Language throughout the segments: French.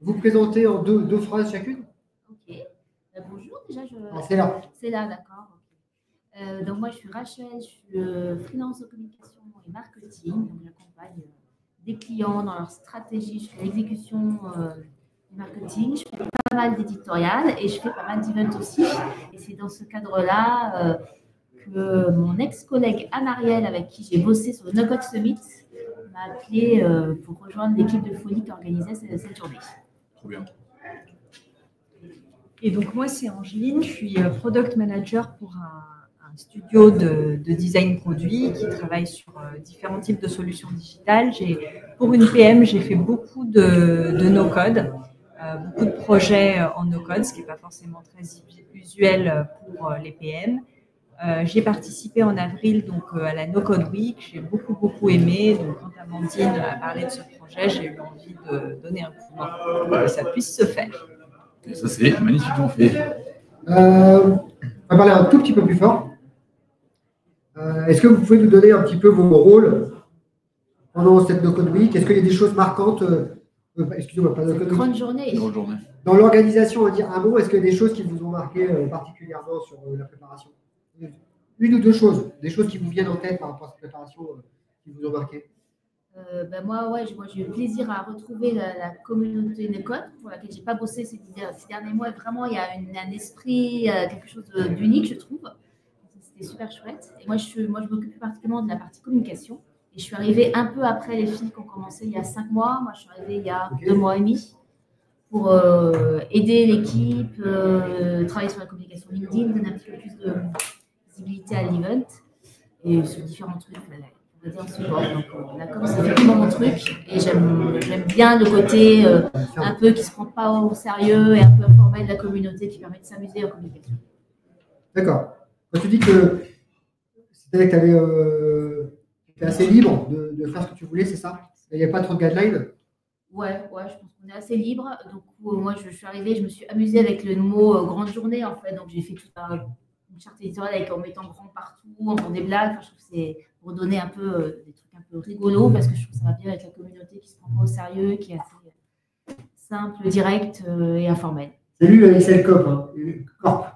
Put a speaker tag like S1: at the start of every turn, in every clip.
S1: vous présenter en deux phrases chacune.
S2: Ok. Bonjour, déjà.
S1: C'est là.
S2: C'est là, d'accord. Okay. Donc, moi, je suis Rachel, je suis freelance de communication et marketing. Donc, j'accompagne des clients dans leur stratégie. Je fais l'exécution du marketing. Je fais pas mal d'éditorial et je fais pas mal d'events aussi. Et c'est dans ce cadre-là que mon ex-collègue Anne Ariel, avec qui j'ai bossé sur le No Code Summit, m'a appelé pour rejoindre l'équipe de folie qui organisait cette journée.
S3: Trop bien.
S4: Et donc, moi, c'est Angeline, je suis product manager pour un studio de design produit qui travaille sur différents types de solutions digitales. Pour une PM, j'ai fait beaucoup de no-code, beaucoup de projets en no-code, ce qui n'est pas forcément très usuel pour les PM. J'ai participé en avril donc, à la No Code Week, j'ai beaucoup aimé. Donc, quand Amandine a parlé de ce projet, j'ai eu envie de donner un coup de main pour que ça puisse se faire.
S3: Et ça, c'est magnifiquement fait.
S1: On va parler un tout petit peu plus fort. Est-ce que vous pouvez nous donner un petit peu vos rôles pendant cette No Code Week? Est-ce qu'il y a des choses marquantes excusez-moi, pas No Code Week.
S2: Grande journée.
S1: Dans l'organisation, on va dire un mot, est-ce qu'il y a des choses qui vous ont marqué particulièrement sur la préparation? Une ou deux choses, des choses qui vous viennent en tête par rapport à cette préparation qui vous ont marqué?
S2: Moi, j'ai eu plaisir à retrouver la communauté No-Code pour laquelle je n'ai pas bossé ces derniers mois. Vraiment, il y a un esprit, quelque chose d'unique, je trouve. C'était super chouette. Et moi, je m'occupe plus particulièrement de la partie communication. Et je suis arrivée un peu après les filles qui ont commencé il y a 5 mois. Moi, je suis arrivée il y a 2 mois et demi pour aider l'équipe, travailler sur la communication LinkedIn, donner un petit peu plus de visibilité à l'event et sur différents trucs. On va dire support. Donc, la com, c'est vraiment mon truc. Et j'aime bien le côté un peu qui ne se prend pas au sérieux et un peu informel de la communauté qui permet de s'amuser en communication.
S1: D'accord. Quand tu dis que c'était que tu étais assez libre de faire ce que tu voulais, c'est ça? Il n'y a pas trop de guidelines?
S2: Ouais, je pense qu'on est assez libre. Donc, moi, je suis arrivée, je me suis amusée avec le mot grande journée, en fait. Donc, j'ai fait toute une charte éditoriale en mettant grand partout, en faisant des blagues. Enfin, je trouve que c'est pour donner un peu des trucs un peu rigolos, parce que je trouve que ça va bien avec la communauté qui ne se prend pas au sérieux, qui est assez simple, direct et informel.
S1: Salut Alice Corp.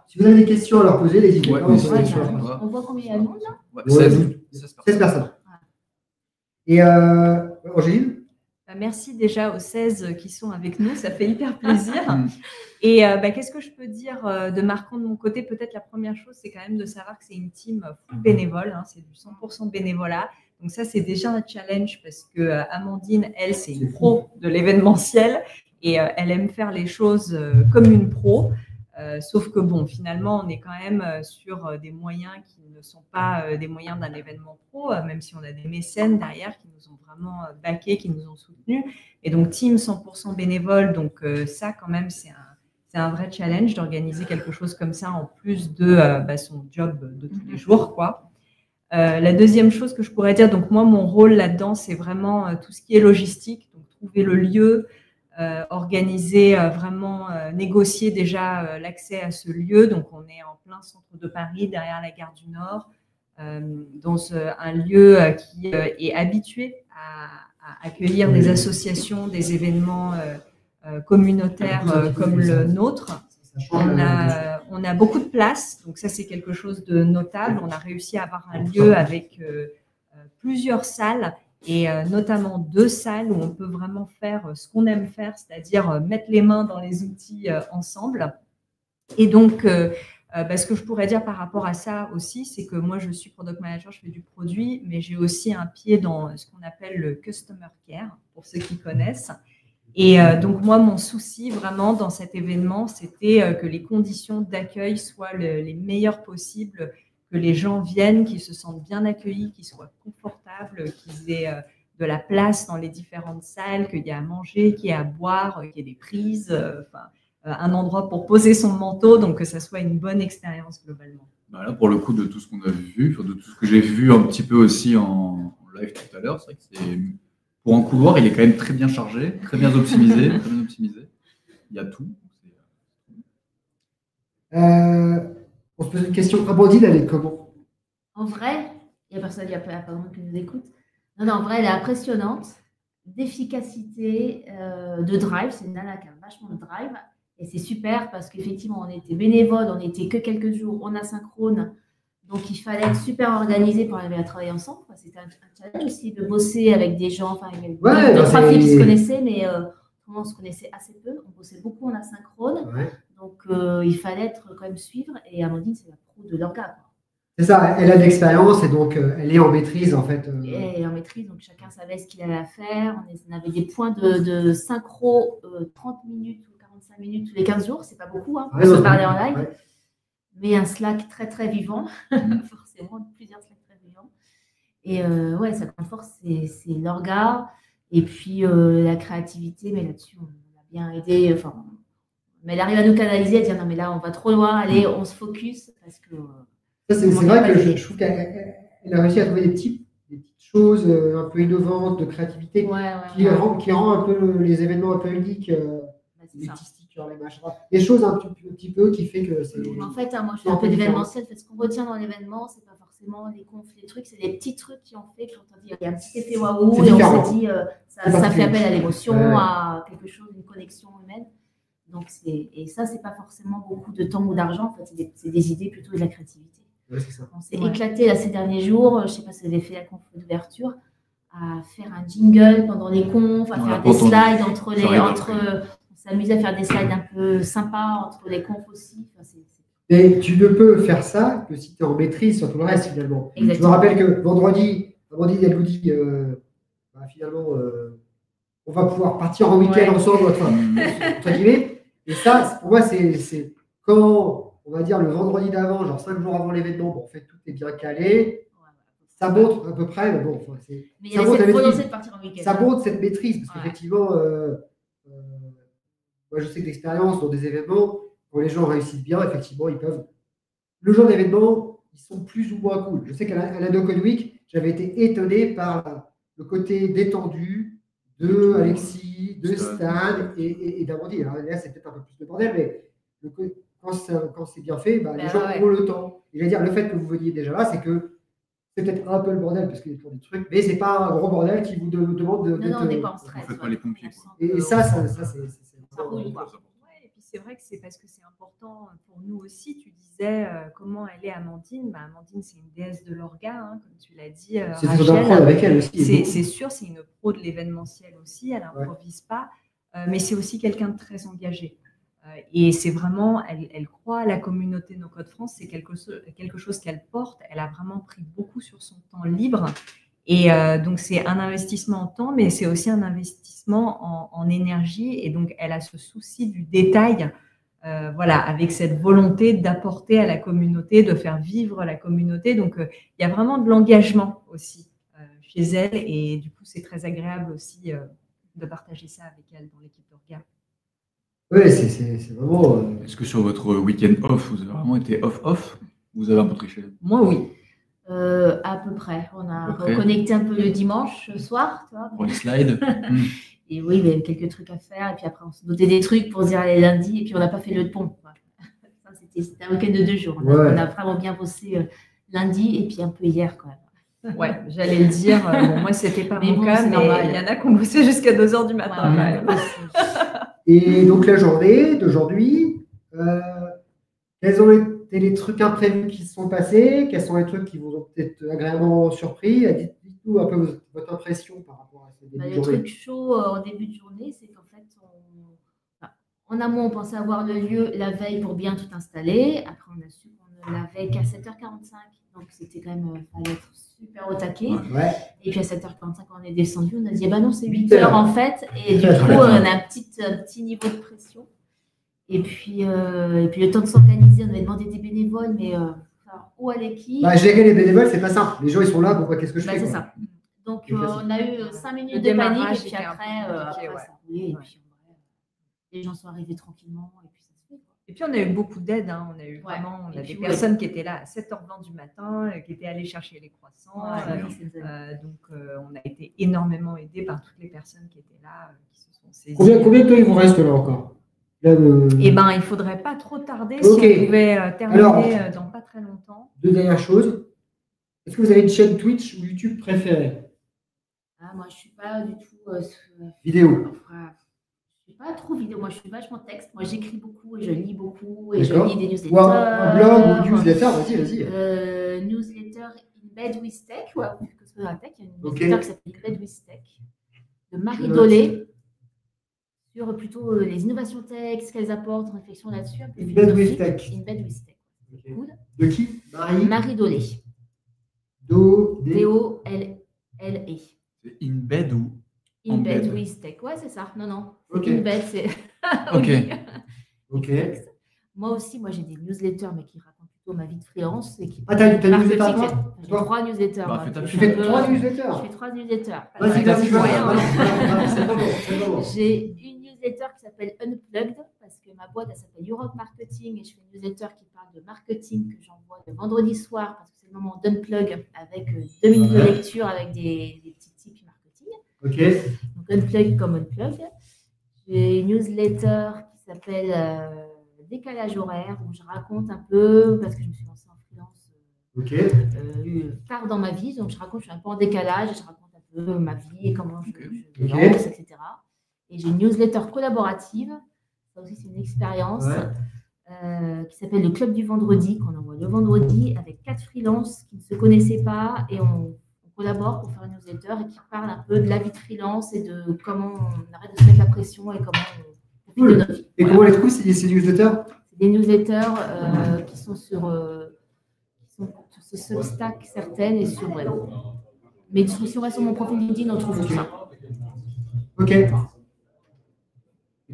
S1: Si vous avez des questions à leur poser, n'hésitez pas.
S2: On voit combien il y a de monde là?
S1: 16 personnes. Et Angéline?
S4: Merci déjà aux 16 qui sont avec nous, ça fait hyper plaisir. Et qu'est-ce que je peux dire de marquant de mon côté? Peut-être la première chose, c'est quand même de savoir que c'est une team full bénévole, hein, c'est du 100% bénévolat. Donc ça, c'est déjà un challenge parce que Amandine, elle, c'est une pro de l'événementiel et elle aime faire les choses comme une pro. Sauf que bon, finalement, on est quand même sur des moyens qui ne sont pas des moyens d'un événement pro, même si on a des mécènes derrière qui nous ont vraiment backés, qui nous ont soutenus. Et donc, team 100% bénévole, donc ça, quand même, c'est un vrai challenge d'organiser quelque chose comme ça en plus de son job de tous les jours, quoi. La deuxième chose que je pourrais dire, donc moi, mon rôle là-dedans, c'est vraiment tout ce qui est logistique, donc trouver le lieu, organiser, vraiment négocier déjà l'accès à ce lieu. Donc, on est en plein centre de Paris, derrière la gare du Nord, dans un lieu qui est habitué à accueillir des associations, des événements communautaires comme le nôtre. On a beaucoup de place, donc ça, c'est quelque chose de notable. On a réussi à avoir un lieu avec plusieurs salles, et notamment 2 salles où on peut vraiment faire ce qu'on aime faire, c'est-à-dire mettre les mains dans les outils ensemble. Et donc, ce que je pourrais dire par rapport à ça aussi, c'est que moi, je suis product manager, je fais du produit, mais j'ai aussi un pied dans ce qu'on appelle le customer care, pour ceux qui connaissent. Et donc, moi, mon souci vraiment dans cet événement, c'était que les conditions d'accueil soient les meilleures possibles, que les gens viennent, qu'ils se sentent bien accueillis, qu'ils soient confortables, qu'ils aient de la place dans les différentes salles, qu'il y ait à manger, qu'il y ait à boire, qu'il y ait des prises, un endroit pour poser son manteau, donc que ça soit une bonne expérience globalement.
S3: Là, pour le coup, de tout ce qu'on a vu, de tout ce que j'ai vu un petit peu aussi en live tout à l'heure, c'est vrai que c'est... Pour un couloir, il est quand même très bien chargé, très bien optimisé, Il y a tout.
S1: On se pose une question. Amandine, elle est comment?
S2: En vrai, il n'y a personne, il n'y a pas de monde qui nous écoute. Non, en vrai, elle est impressionnante. d'efficacité, de drive. C'est une nana qui a vachement de drive. Et c'est super parce qu'effectivement, on était bénévoles, on n'était que quelques jours, on asynchrone. Donc, il fallait être super organisé pour arriver à travailler ensemble. C'était un challenge aussi de bosser avec des gens. Enfin, il y avait deux, trois filles qui se connaissaient, mais on se connaissait assez peu. On bossait beaucoup en asynchrone. Ouais. Donc, il fallait être quand même suivre. Et Amandine, c'est la pro de l'orga.
S1: C'est ça, elle a de l'expérience et donc elle est en maîtrise en fait.
S2: Elle est en maîtrise, donc chacun savait ce qu'il avait à faire. On avait des points de synchro 30 minutes ou 45 minutes tous les 15 jours. C'est pas beaucoup pour se parler en live. Ouais. Mais un Slack très très vivant, forcément, plusieurs Slack très vivants. Et ouais, sa grande force, c'est l'orga et puis la créativité, mais là-dessus, on a bien aidé. Enfin, mais elle arrive à nous canaliser, à dire non, mais là, on va trop loin, allez, on se focus. Parce que,
S1: c'est vrai que je trouve qu'elle a réussi à trouver des petites choses un peu innovantes, de créativité, qui rend un peu les événements un peu uniques. Les petits stickers, les machins, des choses un petit peu qui fait que c'est.
S2: En fait, moi je fais un peu d'événementiel. Ce qu'on retient dans l'événement, c'est pas forcément les confs, les trucs, c'est des petits trucs qui ont fait qu'on t'a dit il y a un petit effet waouh et on s'est dit ça fait appel à l'émotion, à quelque chose, une connexion humaine. Donc et ça, c'est pas forcément beaucoup de temps ou d'argent. En fait, c'est des idées plutôt de la créativité.
S1: Ouais, c'est ça.
S2: On s'est éclaté là ces derniers jours. Je sais pas si vous avez fait la conf d'ouverture. À faire un jingle pendant les confs, à faire des slides on s'amuse à faire des slides un peu sympas entre les confs aussi.
S1: Mais tu ne peux faire ça que si tu es en maîtrise sur tout le reste finalement. Exactement. Je me rappelle que vendredi, Amandine, elle nous dit finalement, on va pouvoir partir en week-end ensemble, entre guillemets. Et ça, pour moi, c'est quand, on va dire, le vendredi d'avant, genre 5 jours avant l'événement, bon, en fait, tout est bien calé. Ça montre à peu près, mais bon,
S2: mais il y avait cette volonté de partir en week-end.
S1: Ça montre cette maîtrise, parce qu'effectivement, moi je sais que d'expérience dans des événements, quand les gens réussissent bien, effectivement, ils peuvent. Le jour d'événement, ils sont plus ou moins cool. Je sais qu'à la No Code Week, j'avais été étonné par le côté détendu de Alexis, de Stan et d'Amandine. Alors là, c'est peut-être un peu plus de bordel, mais quand c'est bien fait, les gens ont le temps. Et je veux dire, le fait que vous veniez déjà là, c'est que c'est peut-être un peu le bordel parce qu'il y a toujours des trucs, mais c'est pas un gros bordel qui vous demande de.
S2: Non, on n'est pas en stress.
S3: Vous faites pas les pompiers.
S1: Et ça, c'est.
S4: Et puis c'est vrai que c'est parce que c'est important pour nous aussi. Tu disais comment elle est Amandine. Amandine, c'est une déesse de l'orga, comme tu l'as dit.
S1: C'est Rachel, avec elle aussi.
S4: C'est sûr, c'est une pro de l'événementiel aussi. Elle n'improvise pas, mais c'est aussi quelqu'un de très engagé. Et c'est vraiment, elle croit à la communauté No Code France, c'est quelque chose qu'elle porte. Elle a vraiment pris beaucoup sur son temps libre. Et donc, c'est un investissement en temps, mais c'est aussi un investissement en énergie. Et donc, elle a ce souci du détail, avec cette volonté d'apporter à la communauté, de faire vivre la communauté. Donc, il y a vraiment de l'engagement aussi chez elle. Et du coup, c'est très agréable aussi de partager ça avec elle dans l'équipe d'Orga.
S1: Oui, c'est vraiment.
S3: Est-ce que sur votre week-end off, vous avez vraiment été off? Vous avez un peu triché?
S4: Moi, oui.
S2: À peu près. On a reconnecté un peu le dimanche soir. Tu vois,
S3: pour les slides.
S2: Et oui, il y avait quelques trucs à faire. Et puis après, on se notait des trucs pour se dire allez, lundi. Et puis, on n'a pas fait le pont. C'était un week-end de 2 jours. On a vraiment bien bossé lundi et puis un peu hier quand même.
S4: Ouais, j'allais le dire. Moi, c'était pas mon cas, mais il y en a qui ont bossé jusqu'à 2 h du matin.
S1: Et donc, la journée d'aujourd'hui, quels ont été les trucs imprévus qui se sont passés? Quels sont les trucs qui vous ont peut-être agréablement surpris? Dites-nous un peu votre impression par rapport à ce début de journée.
S2: Le truc chaud en début de journée, c'est qu'en fait, en amont, on pensait avoir le lieu la veille pour bien tout installer. Après, on a su qu'on ne l'avait qu'à 7h45. Donc, c'était quand même, fallait être super au taquet.
S1: Ouais.
S2: Et puis à 7h45, quand on est descendu, on a dit, non, c'est 8h en fait. Et du coup, on a un petit niveau de pression. Et puis le temps de s'organiser, on avait demandé des bénévoles, mais où aller qui
S1: gérer les bénévoles, c'est pas simple. Les gens, ils sont là, qu'est-ce que je fais?
S2: C'est ça. Donc, on a eu 5 minutes de panique, et puis après, ça roulait. Et puis, les gens sont arrivés tranquillement, et puis ça se fait.
S4: Et puis, on a eu beaucoup d'aide. On a eu vraiment des personnes qui étaient là à 7h20 du matin, qui étaient allées chercher les croissants. Donc, on a été énormément aidés par toutes les personnes qui étaient là, qui se sont saisies.
S1: Combien de temps il vous reste là encore?
S4: Il ne faudrait pas trop tarder si on pouvait terminer dans pas très longtemps.
S1: 2 dernières choses. Est-ce que vous avez une chaîne Twitch ou YouTube préférée?
S2: Ah, moi, je ne suis pas du tout.
S1: Vidéo.
S2: Enfin, je ne suis pas trop vidéo. Moi, je suis vachement texte. Moi, j'écris beaucoup et je lis beaucoup et je
S1: D'accord.
S2: lis des newsletters.
S1: Ou un blog ou une newsletter, vas-y.
S2: Newsletter In Bed with Tech. Ouais, que ce soit dans la tech, il y a une
S1: Ok.
S2: newsletter qui s'appelle In Bed with Tech de Marie
S1: Je note.
S2: Dolé sur plutôt les innovations tech, ce qu'elles apportent, réflexion là-dessus. Un peu
S1: In Bed with
S2: philosophique.
S1: Tech.
S2: In Bed with Tech.
S1: Ok.
S2: Cool.
S1: De qui?
S2: Marie Dolé.
S1: D-O-L-E.
S2: D-O-L-L-E.
S3: C'est in bed ou
S2: In
S3: En
S2: bed
S3: bed.
S2: with tech. Ouais, c'est ça. Non, non.
S1: Ok.
S2: In bed, c'est.
S3: Ok.
S1: Ok.
S2: Moi aussi, moi j'ai des newsletters, mais qui racontent plutôt ma vie de freelance et qui.
S1: Ah, t'as une newsletter,
S2: marketing.
S1: toi?
S2: J'ai
S1: Toi
S2: 3 newsletters.
S3: Bah,
S2: moi.
S3: fais ta
S1: Tu
S3: pub.
S1: fais 3 newsletters.
S2: Je fais 3 newsletters.
S1: Vas-y,
S3: t'as
S1: vas-y,
S3: fait
S1: vas-y.
S3: moyen,
S1: Voilà, c'est bon, c'est bon.
S2: J'ai une newsletter qui s'appelle Unplugged, parce que ma boîte elle s'appelle Europe Marketing et je fais une newsletter qui parle de marketing que j'envoie le vendredi soir parce que c'est le moment d'unplug avec 2 minutes de lecture avec des petits tips marketing.
S1: Ok.
S2: Donc Unplug comme Unplug. J'ai une newsletter qui s'appelle Décalage horaire où je raconte un peu, parce que je me suis lancée en freelance
S1: Ok.
S2: tard dans ma vie, donc je suis un peu en décalage, je raconte un peu ma vie et comment je
S1: Ok.
S2: lance, etc. Et j'ai une newsletter collaborative, ça aussi c'est une expérience, qui s'appelle le Club du Vendredi, qu'on envoie le vendredi avec 4 freelances qui ne se connaissaient pas et on collabore pour faire une newsletter et qui parle un peu de la vie de freelance et de comment on arrête de se mettre la pression et comment on profite de notre vie.
S1: Et
S2: Voilà.
S1: comment les trouves ces newsletters?
S2: C'est des newsletters qui sont sur ces Substack certaines et sur web. Mais si on va sur mon profil LinkedIn, on trouve tout ça.
S1: Ok. Et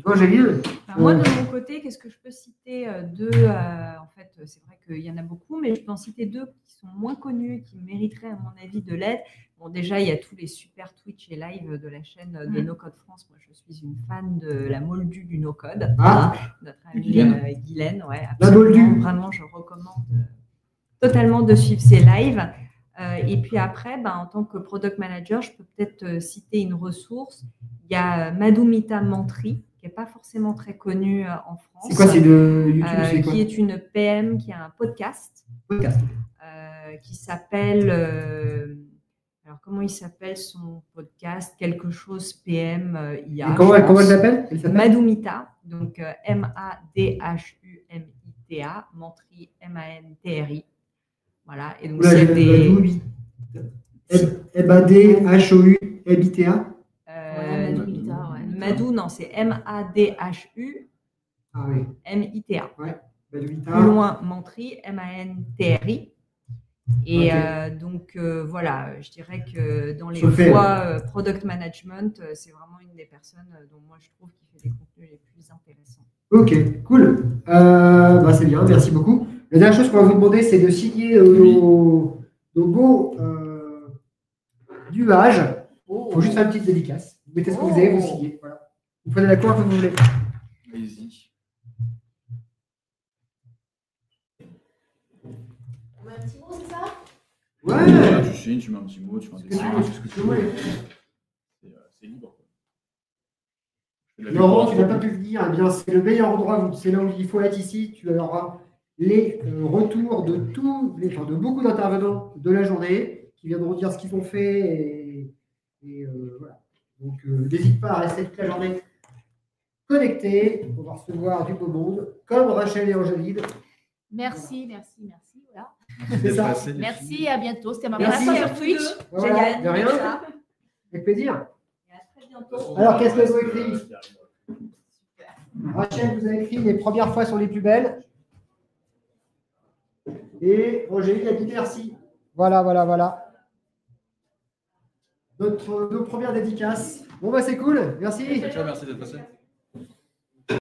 S1: toi, Angéline?
S4: Moi, de mon côté, qu'est-ce que je peux citer deux en fait, c'est vrai qu'il y en a beaucoup, mais je peux en citer 2 qui sont moins connus et qui mériteraient, à mon avis, de l'aide. Bon, déjà, il y a tous les super Twitch et live de la chaîne de No Code France. Moi, je suis une fan de la moldue du No Code.
S1: Ah.
S4: Notre amie Guylaine, ouais,
S1: La
S4: absolument.
S1: moldue.
S4: Vraiment, je recommande totalement de suivre ses lives. Et puis après, en tant que product manager, je peux peut-être citer une ressource. Il y a Madhumita Mantri, qui n'est pas forcément très connue en France.
S1: C'est quoi? C'est de YouTube? C'est quoi?
S4: Qui est une PM qui a un podcast. Qui s'appelle. Alors, comment il s'appelle son podcast? Quelque chose PM IA.
S1: Et comment elle s'appelle?
S4: Madhumita, donc M-A-D-H-U-M-I-T-A, Mantri, M-A-N-T-R-I. Voilà, et donc c'est des.
S1: M-A-D-H-O-U-M-I-T-A.
S2: Madhumita, ouais.
S4: Madhu, non, c'est M-A-D-H-U-M-I-T-A.
S1: Ah oui. Madhumita.
S4: Plus loin, Mantri, M-A-N-T-R-I. Et donc voilà, je dirais que dans les voies product management, c'est vraiment une des personnes dont moi je trouve qui fait des contenus les plus intéressants.
S1: Ok, cool. C'est bien, merci beaucoup. La dernière chose qu'on va vous demander, c'est de signer nos beaux nuages. Il faut juste faire une petite dédicace. Vous mettez ce que vous avez, vous signez. Voilà. Vous prenez la couleur que vous voulez.
S3: Allez-y.
S2: On met un petit mot, c'est ça?
S1: Ouais.
S3: Tu signes, tu mets un petit mot, tu fais un dessin, tu fais ce que tu
S1: Ouais.
S3: veux. C'est libre.
S1: Laurent, tu n'as pas pu venir. Eh bien, c'est le meilleur endroit. C'est là où il faut être ici. Tu auras les retours de de beaucoup d'intervenants de la journée qui viendront dire ce qu'ils ont fait. Et voilà. Donc, n'hésite pas à rester toute la journée connecté. On va recevoir du beau monde, comme Rachel et Angéline.
S2: Merci. Voilà.
S1: C'est ça.
S2: Merci, à bientôt. C'était ma
S1: Merci.
S2: première fois sur Twitch.
S1: Voilà, de rien. Avec plaisir.
S4: Et à très bientôt.
S1: Alors, qu'est-ce que vous avez écrit? Rachel, vous avez écrit les premières fois sont les plus belles. Et Angéline a dit merci. Voilà. Nos premières dédicaces. Bon, c'est cool. Merci.
S3: Ciao, merci d'être passé.